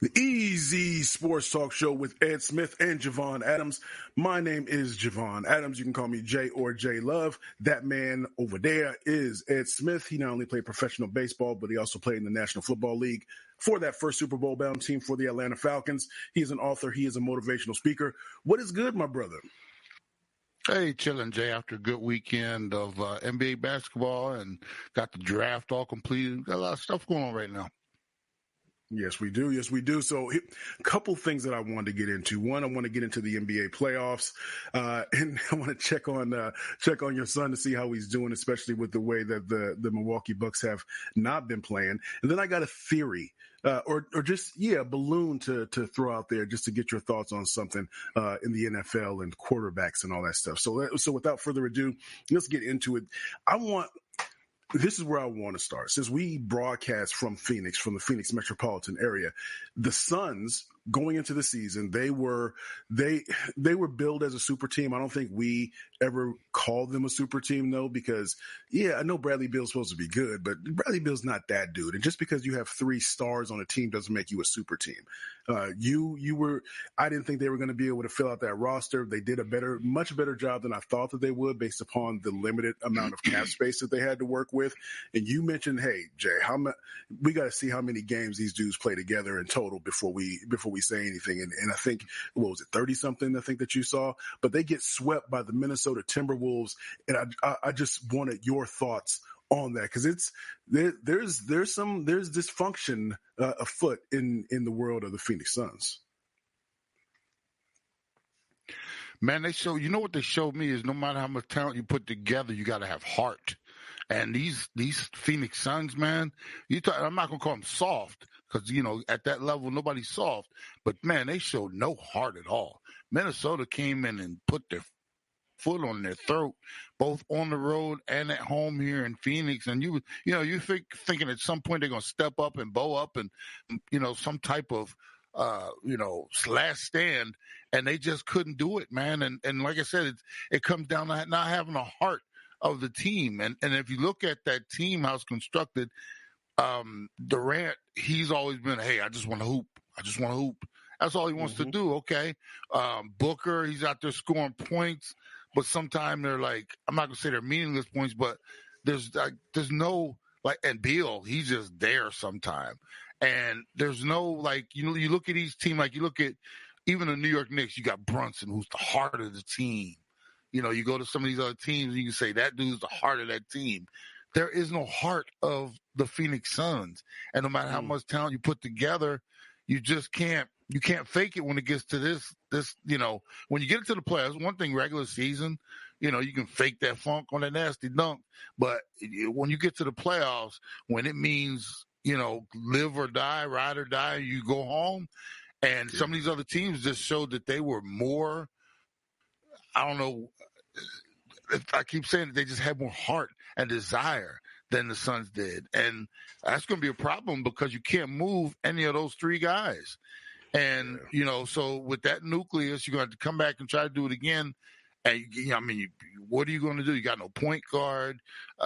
The Easy Sports Talk Show with Ed Smith and Javon Adams. My name is Javon Adams. You can call me J or J Love. That man over there is Ed Smith. He not only played professional baseball, but he also played in the National Football League for that first Super Bowl bound team for the Atlanta Falcons. He is an author. He is a motivational speaker. What is good, my brother? Hey, chilling, Jay, after a good weekend of NBA basketball and got the draft all completed. Got a lot of stuff going on right now. Yes, we do. Yes, we do. So a couple things that I wanted to get into. One, I want to get into the NBA playoffs, and I want to check on your son to see how he's doing, especially with the way that the Milwaukee Bucks have not been playing. And then I got a theory, or just a balloon to throw out there just to get your thoughts on something in the NFL and quarterbacks and all that stuff. So without further ado, let's get into it. This is where I want to start. Since we broadcast from Phoenix, from the Phoenix metropolitan area, the Suns going into the season, they were billed as a super team. I don't think we ever called them a super team though, because I know Bradley Beal's supposed to be good, but Bradley Beal's not that dude. And just because you have 3 stars on a team doesn't make you a super team. I didn't think they were going to be able to fill out that roster. They did much better job than I thought that they would based upon the limited amount of cap space that they had to work with. And you mentioned, hey, Jay, we got to see how many games these dudes play together in total before we say anything. And I think, what was it, 30 something? I think that you saw, but they get swept by the Minnesota Timberwolves. And I just wanted your thoughts on that, because there's dysfunction afoot in the world of the Phoenix Suns. Man, you know what they showed me is no matter how much talent you put together, you got to have heart. And these Phoenix Suns, man, I'm not going to call them soft because, at that level, nobody's soft. But, man, they showed no heart at all. Minnesota came in and put their foot on their throat, both on the road and at home here in Phoenix. And you're thinking at some point they're going to step up and bow up and, some type of, last stand. And they just couldn't do it, man. And like I said, it comes down to not having a heart of the team. And if you look at that team, how it's constructed, Durant, he's always been, hey, I just want to hoop. That's all he wants to do. Okay. Booker, he's out there scoring points, but sometimes they're like, I'm not going to say they're meaningless points, but there's no, and Beal, he's just there sometime. And there's no, you look at each team, you look at even the New York Knicks, you got Brunson, who's the heart of the team. You go to some of these other teams and you can say that dude's the heart of that team. There is no heart of the Phoenix Suns. And no matter how much talent you put together, you just can't fake it when it gets to this, when you get into the playoffs, one thing regular season, you can fake that funk on that nasty dunk. But when you get to the playoffs, when it means, live or die, ride or die, you go home. And some of these other teams just showed that they were more, I don't know, I keep saying that they just had more heart and desire than the Suns did. And that's going to be a problem because you can't move any of those 3 guys. And, so with that nucleus, you're going to have to come back and try to do it again. And, what are you going to do? You got no point guard.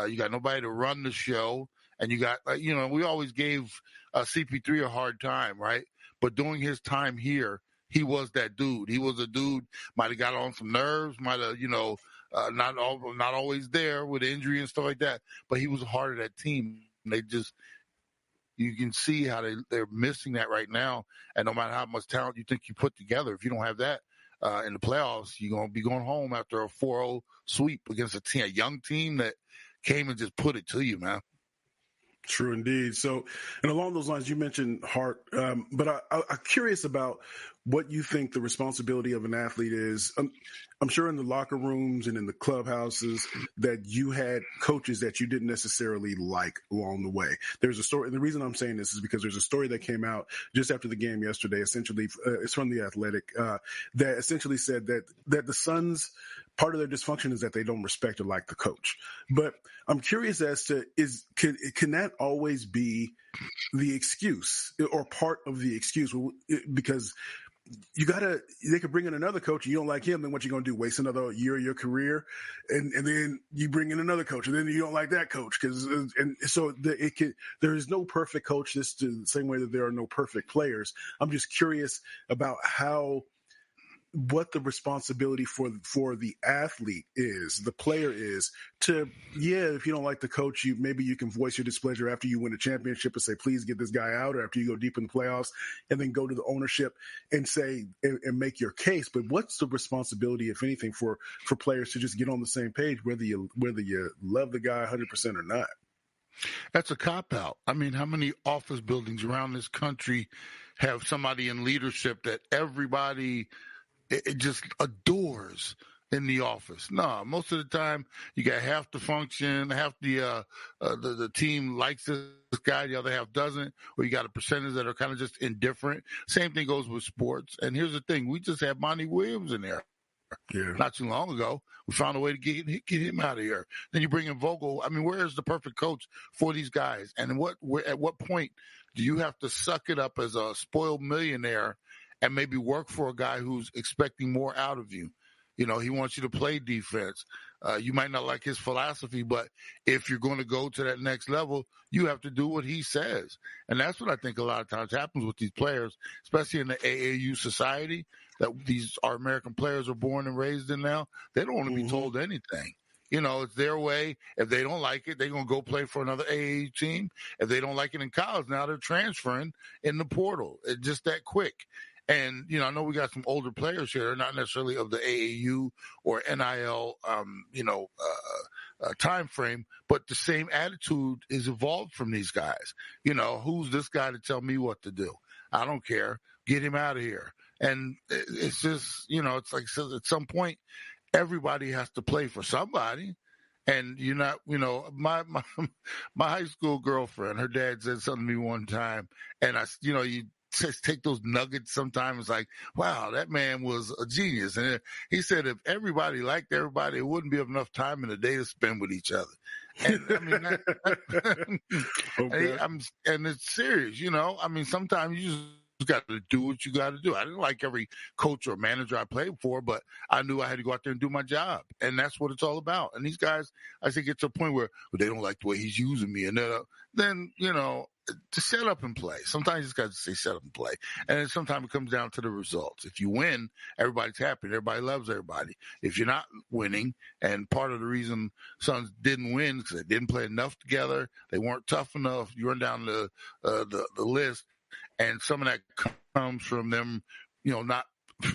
You got nobody to run the show. And you got, we always gave CP3 a hard time, right? But during his time here, he was that dude. He was a dude, might have got on some nerves, might have, not always there with injury and stuff like that. But he was a heart of that team. You can see how they're missing that right now. And no matter how much talent you think you put together, if you don't have that in the playoffs, you're going to be going home after a 4-0 sweep against a young team that came and just put it to you, man. True indeed. So, and along those lines, you mentioned heart, but I'm curious about what you think the responsibility of an athlete is. I'm sure in the locker rooms and in the clubhouses that you had coaches that you didn't necessarily like along the way. There's a story, and the reason I'm saying this is because there's a story that came out just after the game yesterday. Essentially, it's from The Athletic, that essentially said that the Suns, part of their dysfunction is that they don't respect or like the coach. But I'm curious as to can that always be the excuse or part of the excuse? Because they could bring in another coach and you don't like him, then what you going to do? Waste another year of your career? And then you bring in another coach and then you don't like that coach. There is no perfect coach. This is the same way that there are no perfect players. I'm just curious about what the responsibility for the athlete is, the player is to, if you don't like the coach, maybe you can voice your displeasure after you win a championship and say, please get this guy out, or after you go deep in the playoffs and then go to the ownership and say, and make your case. But what's the responsibility, if anything, for players to just get on the same page, whether you love the guy 100% or not? That's a cop-out. I mean, how many office buildings around this country have somebody in leadership that everybody it just adores in the office? No, most of the time you got half the function, half the team likes this guy, the other half doesn't, or you got a percentage that are kind of just indifferent. Same thing goes with sports. And here's the thing: we just had Monty Williams in there. Yeah. Not too long ago. We found a way to get him out of here. Then you bring in Vogel. I mean, where is the perfect coach for these guys? And at what point do you have to suck it up as a spoiled millionaire and maybe work for a guy who's expecting more out of you? You know, he wants you to play defense. You might not like his philosophy, but if you're going to go to that next level, you have to do what he says. And that's what I think a lot of times happens with these players, especially in the AAU society, that our American players are born and raised in now. They don't want to be told anything. You know, it's their way. If they don't like it, they're going to go play for another AAU team. If they don't like it in college, now they're transferring in the portal. It's just that quick. And, you know, I know we got some older players here, not necessarily of the AAU or NIL, time frame, but the same attitude is evolved from these guys. You know, who's this guy to tell me what to do? I don't care. Get him out of here. And it's just, you know, it's like, so at some point, everybody has to play for somebody. And you're not, you know, my high school girlfriend, her dad said something to me one time, and you just take those nuggets sometimes, like, wow, that man was a genius. And he said if everybody liked everybody, it wouldn't be enough time in the day to spend with each other. And I mean, Okay. and it's serious, you know. I mean, sometimes you just got to do what you got to do. I didn't like every coach or manager I played for, but I knew I had to go out there and do my job. And that's what it's all about. And these guys, I think, get to a point where they don't like the way he's using me. And then, you know, to set up and play. Sometimes you just got to say set up and play. And then sometimes it comes down to the results. If you win, everybody's happy. Everybody loves everybody. If you're not winning, and part of the reason Suns didn't win because they didn't play enough together, they weren't tough enough, you run down the list, and some of that comes from them, you know, not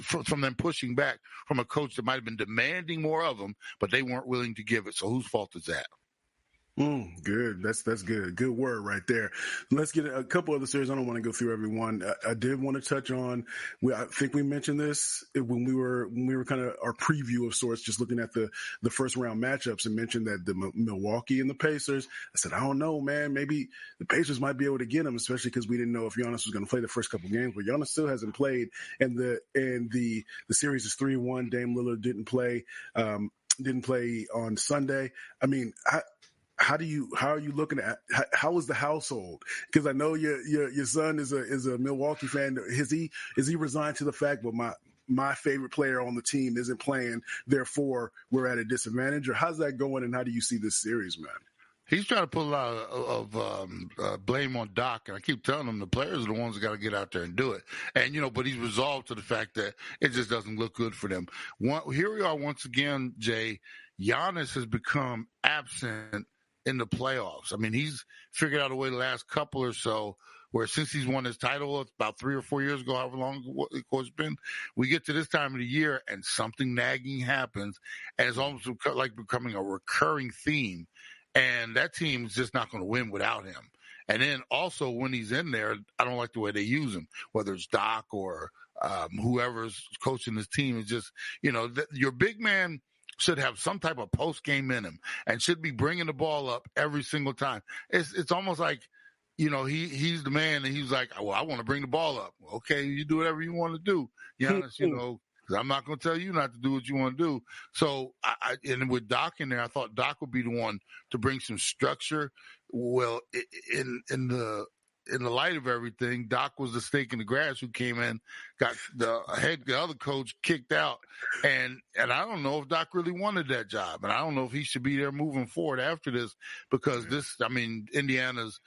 from them pushing back from a coach that might have been demanding more of them, but they weren't willing to give it. So whose fault is that? Good. That's good. Good word right there. Let's get a couple other series. I don't want to go through everyone. I did want to touch on. I think we mentioned this when we were kind of our preview of sorts, just looking at the first round matchups, and mentioned that the Milwaukee and the Pacers. I said, I don't know, man. Maybe the Pacers might be able to get them, especially because we didn't know if Giannis was going to play the first couple games. But Giannis still hasn't played, and the series is 3-1. Dame Lillard didn't play. Didn't play on Sunday. I mean, how are you looking at how is the household? Because I know your son is a Milwaukee fan. Is he resigned to the fact, well, my favorite player on the team isn't playing, therefore we're at a disadvantage? Or how's that going, and how do you see this series, man? He's trying to put a lot of blame on Doc, and I keep telling him the players are the ones that got to get out there and do it. And, you know, but he's resolved to the fact that it just doesn't look good for them. Here we are once again, Jay. Giannis has become absent in the playoffs. I mean, he's figured out a way the last couple or so where since he's won his title about 3 or 4 years ago, however long it's been, we get to this time of the year and something nagging happens, and it's almost like becoming a recurring theme. And that team is just not going to win without him. And then also when he's in there, I don't like the way they use him, whether it's Doc or whoever's coaching this team. Is just, you know, your big man should have some type of post game in him and should be bringing the ball up every single time. It's almost like, you know, he's the man and he's like, well, I want to bring the ball up. Okay, you do whatever you want to do, Giannis, you know, because I'm not going to tell you not to do what you want to do. So, and with Doc in there, I thought Doc would be the one to bring some structure. Well, in in the light of everything, Doc was the stake in the grass who came in, got the other coach kicked out. And I don't know if Doc really wanted that job. And I don't know if he should be there moving forward after this, because Indiana's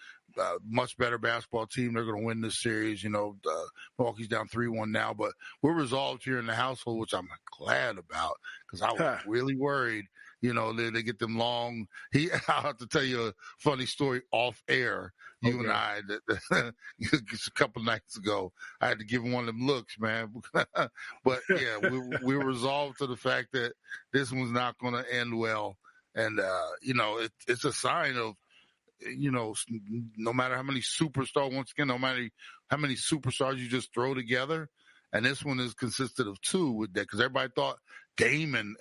much better basketball team. They're going to win this series. Milwaukee's down 3-1 now, but we're resolved here in the household, which I'm glad about, because I was really worried. They get them long. I'll have to tell you a funny story off air. You and I, just a couple nights ago, I had to give him one of them looks, man. But yeah, we're resolved to the fact that this one's not going to end well. And, it's a sign of, no matter how many superstars, once again, no matter how many superstars you just throw together, and this one is consisted of two with that, because everybody thought Dame and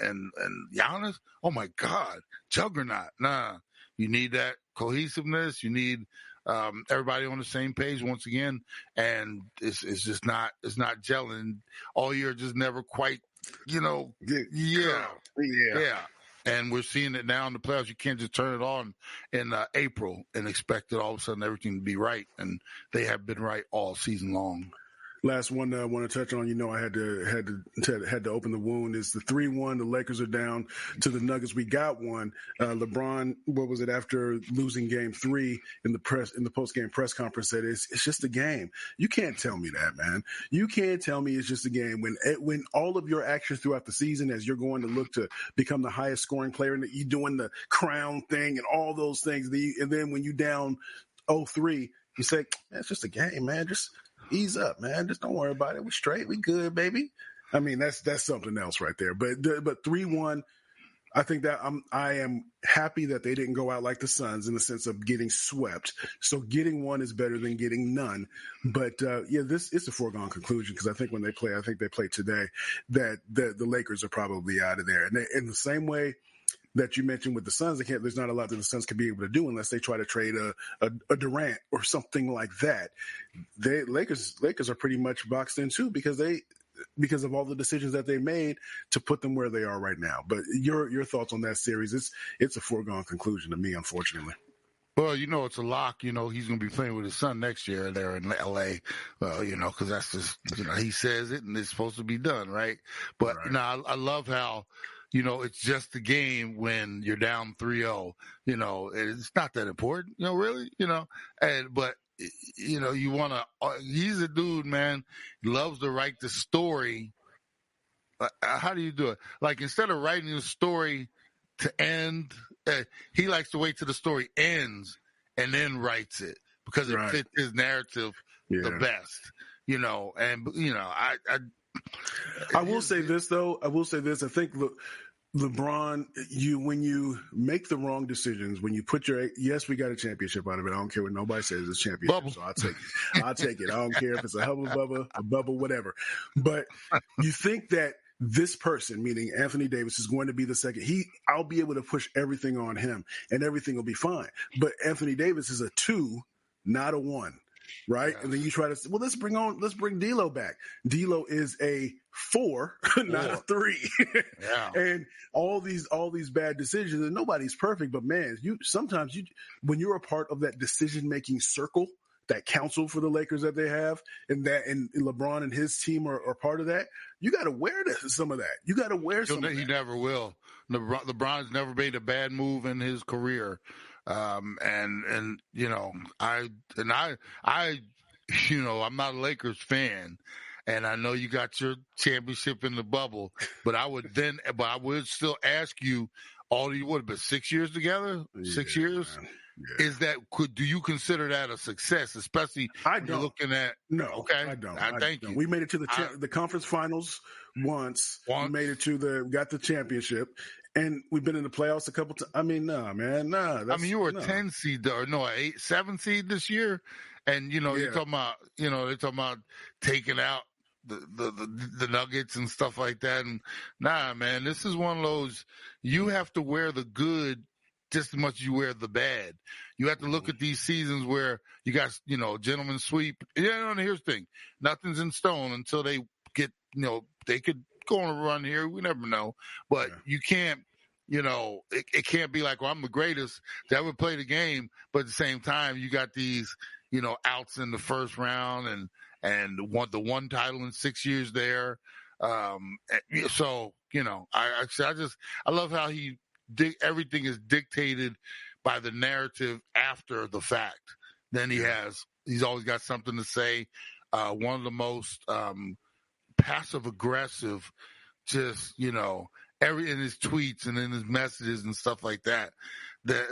Giannis, oh my God, juggernaut. Nah, you need that cohesiveness. You need everybody on the same page once again, and it's just not gelling all year. Just never quite, yeah. And we're seeing it now in the playoffs. You can't just turn it on in April and expect it all of a sudden everything to be right. And they have been right all season long. Last one I want to touch on, I had to open the wound, is the 3-1. The Lakers are down to the Nuggets. We got one. LeBron, what was it, after losing game 3 in the post-game press conference, said it's just a game. You can't tell me that, man. You can't tell me it's just a game when all of your actions throughout the season, as you're going to look to become the highest scoring player, and you're doing the crown thing and all those things, and then when you down 0-3, you say, it's just a game, man. Just ease up, man. Just don't worry about it. We straight. We good, baby. I mean, that's something else right there. But 3-1, I think that I am happy that they didn't go out like the Suns in the sense of getting swept. So getting one is better than getting none. But this is a foregone conclusion, because I think when they play, today, that the Lakers are probably out of there. And in the same way that you mentioned with the Suns, there's not a lot that the Suns could be able to do unless they try to trade a Durant or something like that. Lakers are pretty much boxed in too, because of all the decisions that they made to put them where they are right now. But your thoughts on that series? It's a foregone conclusion to me, unfortunately. Well, it's a lock. He's going to be playing with his son next year there in L.A. Well, because that's just, he says it and it's supposed to be done, right? But, right. I love how, it's just a game when you're down 3-0. It's not that important, really, but you want to, he's a dude, man, he loves to write the story. How do you do it? Like, instead of writing the story to end, he likes to wait till the story ends and then writes it, because it fits his narrative the best, I will say this, though. I think, look, LeBron, when you make the wrong decisions, when you put yes, we got a championship out of it. I don't care what nobody says, it's a championship. Bubble. So I'll take it. I don't care if it's a hubba, a bubble, whatever. But you think that this person, meaning Anthony Davis, is going to be the second. I'll be able to push everything on him and everything will be fine. But Anthony Davis is a 2, not a 1. Right. Yes. And then you try to say, well, let's bring D'Lo back. D'Lo is a 4, not a 3. Yeah. And all these bad decisions, and nobody's perfect, but man, sometimes when you're a part of that decision-making circle, that council for the Lakers that they have, and LeBron and his team are part of that, you got to wear some of that. You got to wear some of that. He never will. LeBron's never made a bad move in his career. I'm not a Lakers fan, and I know you got your championship in the bubble, but I would still ask you, would have been 6 years together? 6 years? Yeah. Do you consider that a success, especially when you're looking at? No, okay. I don't. Thank you. We made it to the conference finals once. We made it got the championship. And we've been in the playoffs a couple times. I mean, nah, man, nah. You were a 10 seed, or no, 7 seed this year, and you're talking about, they're talking about taking out the Nuggets and stuff like that. And nah, man, this is one of those. You have to wear the good just as much as you wear the bad. You have to look at these seasons where you got, gentlemen sweep. And here's the thing: nothing's in stone until they get, they could go on a run here. We never know, but you can't. It can't be like, well, I'm the greatest to ever play the game, but at the same time, you got these outs in the first round and won the one title in 6 years there. So, I love how everything is dictated by the narrative after the fact. Then he's always got something to say. One of the most passive aggressive, just, in his tweets and in his messages and stuff like that.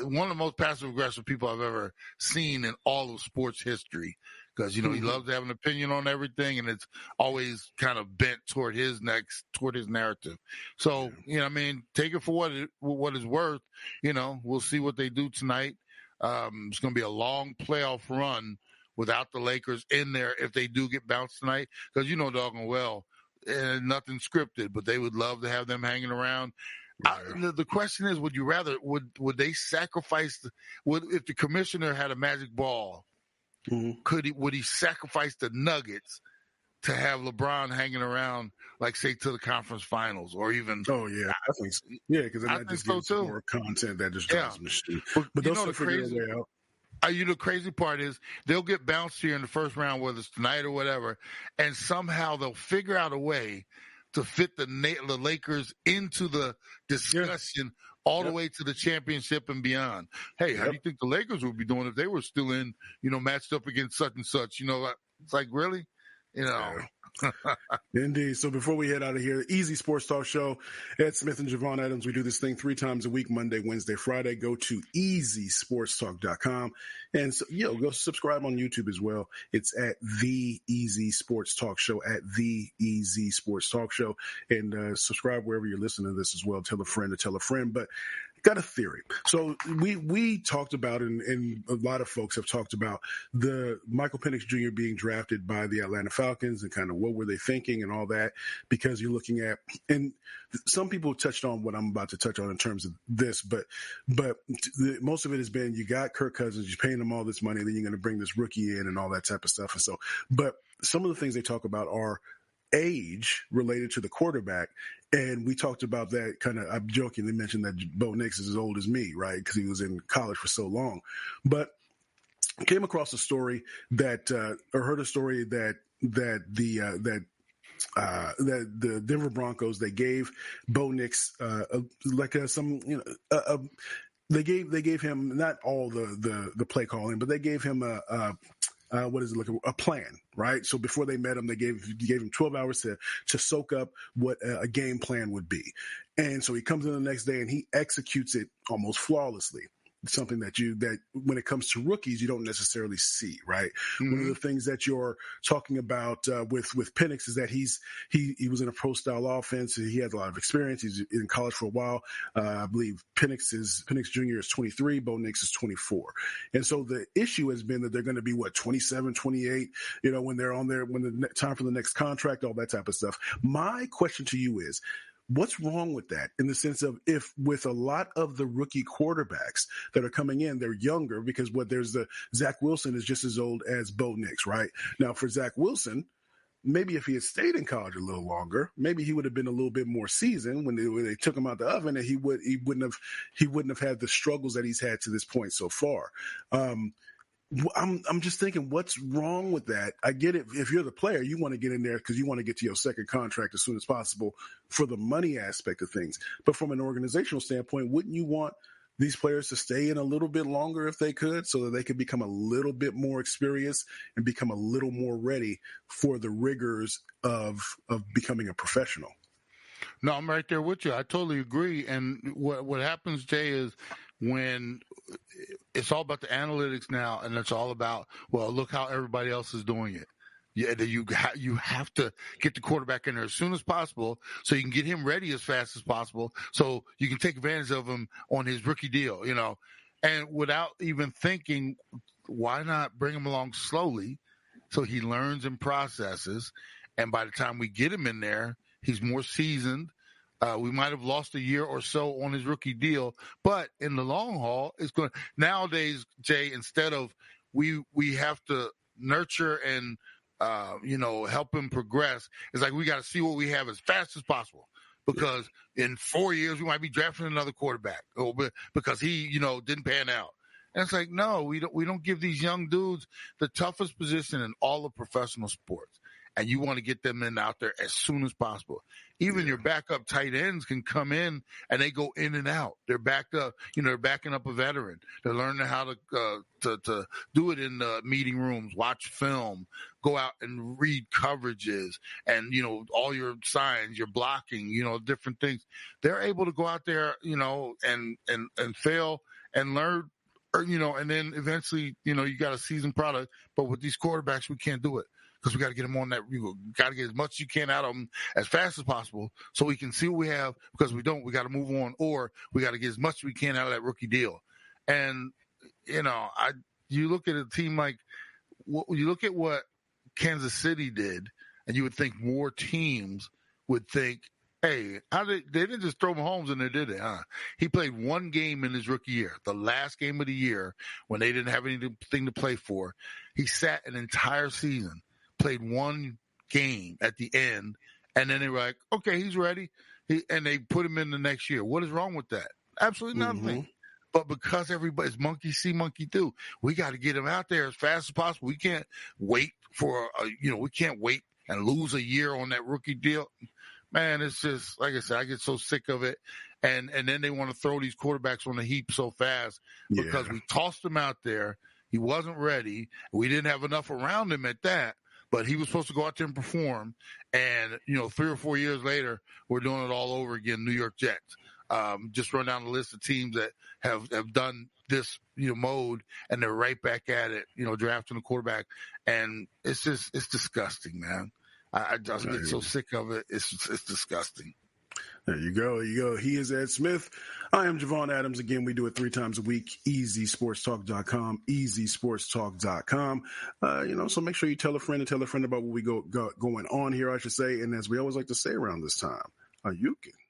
One of the most passive aggressive people I've ever seen in all of sports history. Because, he loves to have an opinion on everything, and it's always kind of bent toward his narrative. So, take it for what it's worth. We'll see what they do tonight. It's going to be a long playoff run without the Lakers in there if they do get bounced tonight. Because doggone well, nothing scripted, but they would love to have them hanging around. The question is, would they sacrifice, if the commissioner had a magic ball, would he sacrifice the Nuggets to have LeBron hanging around, like, say, to the conference finals or even? Oh, yeah. I think so. Yeah, because then that just gives more content that just drives the machine. But they'll still figure their way out. The crazy part is they'll get bounced here in the first round, whether it's tonight or whatever, and somehow they'll figure out a way to fit the Lakers into the discussion all the way to the championship and beyond. Hey, how do you think the Lakers would be doing if they were still in, matched up against such and such? It's like, really? Indeed. So before we head out of here, Easy Sports Talk Show, Ed Smith and Javon Adams. We do this thing 3 times a week, Monday, Wednesday, Friday. Go to easysportstalk.com and go subscribe on YouTube as well. It's at The Easy Sports Talk Show, at The Easy Sports Talk Show. And subscribe wherever you're listening to this as well. Tell a friend to tell a friend. But got a theory. So we talked about, and a lot of folks have talked about, the Michael Penix Jr. being drafted by the Atlanta Falcons and kind of what were they thinking and all that, because you're looking at, and some people touched on what I'm about to touch on in terms of this, but most of it has been, you got Kirk Cousins, you're paying him all this money, then you're going to bring this rookie in and all that type of stuff. And so, but some of the things they talk about are age related to the quarterback. And we talked about that I jokingly mentioned that Bo Nix is as old as me, right? Because he was in college for so long. But came across a story or heard a story that the Denver Broncos, they gave Bo Nix they gave him not all the play calling, but they gave him a plan, right? So before they met him, they gave him 12 hours to soak up what a game plan would be. And so he comes in the next day and he executes it almost flawlessly. Something that when it comes to rookies, you don't necessarily see, right? Mm-hmm. One of the things that you're talking about with Penix is that he was in a pro style offense. He has a lot of experience. He's in college for a while. I believe Penix Jr. is 23. Bo Nix is 24. And so the issue has been that they're going to be 27, 28, when they're on there, when the time for the next contract, all that type of stuff. My question to you is, what's wrong with that, in the sense of, if with a lot of the rookie quarterbacks that are coming in, they're younger, because there's the Zach Wilson is just as old as Bo Nix, right? Now for Zach Wilson, maybe if he had stayed in college a little longer, maybe he would have been a little bit more seasoned when they took him out the oven, and he wouldn't have had the struggles that he's had to this point so far. I'm just thinking, what's wrong with that? I get it. If you're the player, you want to get in there because you want to get to your second contract as soon as possible for the money aspect of things. But from an organizational standpoint, wouldn't you want these players to stay in a little bit longer if they could, so that they could become a little bit more experienced and become a little more ready for the rigors of becoming a professional? No, I'm right there with you. I totally agree. And what happens, Jay, is when it's all about the analytics now, and it's all about, well, look how everybody else is doing it. Yeah, you have to get the quarterback in there as soon as possible, so you can get him ready as fast as possible, so you can take advantage of him on his rookie deal, and without even thinking, why not bring him along slowly so he learns and processes, and by the time we get him in there, he's more seasoned. We might have lost a year or so on his rookie deal, but in the long haul, it's going to, nowadays, Jay, instead of we have to nurture and, help him progress, it's like we got to see what we have as fast as possible, because in 4 years, we might be drafting another quarterback, because he, didn't pan out. And it's like, no, we don't give these young dudes the toughest position in all of professional sports. And you want to get them in out there as soon as possible. Even your backup tight ends can come in and they go in and out. They're backed up, they're backing up a veteran. They're learning how to do it in the meeting rooms, watch film, go out and read coverages and, all your signs, your blocking, different things. They're able to go out there, and fail and learn, and then eventually, you got a seasoned product. But with these quarterbacks, we can't do it. Because we got to get them on that. We got to get as much as you can out of them as fast as possible so we can see what we have. Because we don't, we got to move on, or we got to get as much as we can out of that rookie deal. And, you look at a team like, you look at what Kansas City did, and you would think more teams would think, hey, they didn't just throw Mahomes in there, did they? Huh? He played one game in his rookie year, the last game of the year when they didn't have anything to play for. He sat an entire season. Played one game at the end, and then they were like, okay, he's ready. And they put him in the next year. What is wrong with that? Absolutely nothing. But because everybody's monkey see, monkey do, we got to get him out there as fast as possible. We can't wait we can't wait and lose a year on that rookie deal. Man, it's just, like I said, I get so sick of it. And then they want to throw these quarterbacks on the heap so fast because we tossed him out there. He wasn't ready. We didn't have enough around him at that. But he was supposed to go out there and perform. And, 3 or 4 years later, we're doing it all over again, New York Jets. Just run down the list of teams that have done this, mode, and they're right back at it, drafting a quarterback. And it's disgusting, man. I just get so sick of it. It's disgusting. There you go. He is Ed Smith. I am Javon Adams. Again, we do it 3 times a week. EasySportsTalk.com. EasySportsTalk.com. So make sure you tell a friend about what we got going on here, I should say. And as we always like to say around this time, you can